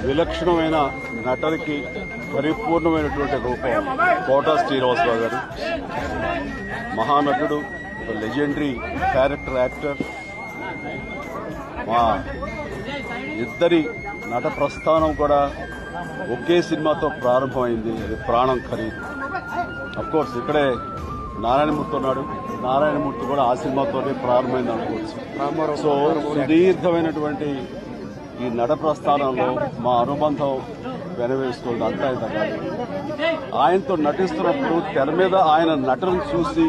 విలక్షణమైన నటనకి పరిపూర్ణమైనటువంటి రూపం కోటా శ్రీనివాసరావు గారు. మహానటుడు, ఒక లెజెండరీ క్యారెక్టర్ యాక్టర్. మా ఇద్దరి నట ప్రస్థానం కూడా ఒకే సినిమాతో ప్రారంభమైంది, అది ప్రాణం ఖరీదు. అఫ్కోర్స్ ఇక్కడే నారాయణమూర్తి ఉన్నాడు, నారాయణమూర్తి కూడా ఆ సినిమాతోనే ప్రారంభమైంది అనుకోవచ్చు. సో సుదీర్ఘమైనటువంటి ఈ నట ప్రస్థానంలో మా అనుబంధం వెనవేసుకోవడం అంతా ఇంత కాదు. ఆయనతో నటిస్తున్నప్పుడు తెర మీద ఆయన నటనను చూసి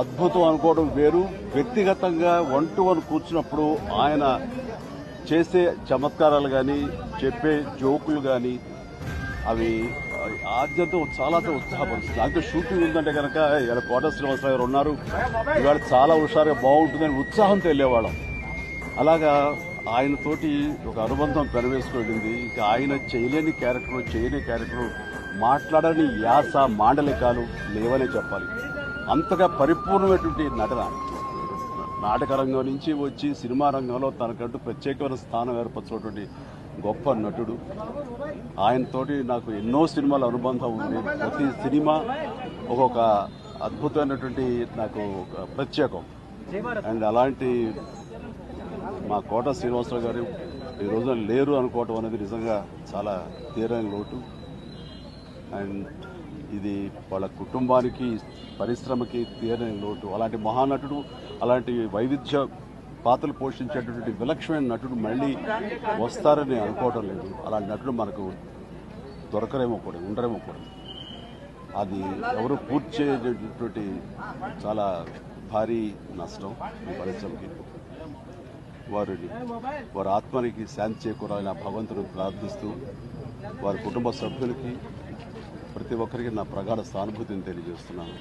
అద్భుతం అనుకోవడం వేరు, వ్యక్తిగతంగా 1-to-1 కూర్చున్నప్పుడు ఆయన చేసే చమత్కారాలు కానీ చెప్పే జోకులు కానీ అవి ఆద్యంతో చాలా ఉత్సాహపరుస్తుంది. అంతే షూటింగ్ ఉందంటే కనుక ఇలా కోట శ్రీనివాసరావు గారు ఉన్నారు, ఇవాళ చాలా హుషారుగా బాగుంటుందని ఉత్సాహంతో వెళ్ళేవాళ్ళం. అలాగా ఆయనతోటి ఒక అనుబంధం పెనవేసుకుంటుంది. ఇంకా ఆయన చేయలేని క్యారెక్టర్, చేయని క్యారెక్టర్, మాట్లాడని యాస, మాండలికాలు లేవనే చెప్పాలి. అంతగా పరిపూర్ణమైనటువంటి నటన. నాటక రంగం నుంచి వచ్చి సినిమా రంగంలో తనకంటూ ప్రత్యేకమైన స్థానం ఏర్పరచినటువంటి గొప్ప నటుడు. ఆయనతోటి నాకు ఎన్నో సినిమాల అనుబంధం ఉంది. ప్రతి సినిమా ఒక్కొక్క అద్భుతమైనటువంటి నాకు ఒక ప్రత్యేకం. అండ్ అలాంటి మా కోట శ్రీనివాసరావు గారు ఈ రోజున లేరు అనుకోవటం అనేది నిజంగా చాలా తీరని లోటు. అండ్ ఇది వాళ్ళ కుటుంబానికి, పరిశ్రమకి తీరని లోటు. అలాంటి మహానటుడు, అలాంటి వైవిధ్య పాత్రలు పోషించేటటువంటి విలక్షణమైన నటుడు మళ్ళీ వస్తారని అనుకోవటం లేదు. అలాంటి నటుడు మనకు దొరకరేమో కూడా, ఉండరేమో కూడా. అది ఎవరు పూర్తి చేసేటటువంటి చాలా భారీ నష్టం ఈ పరిశ్రమకి. వారి ఆత్మనికి శాంతి చేకూరాలని భగవంతుడు ప్రార్థిస్తూ, వారి కుటుంబ సభ్యులకి, ప్రతి ఒక్కరికి నా ప్రగాఢ సానుభూతిని తెలియజేస్తున్నాను.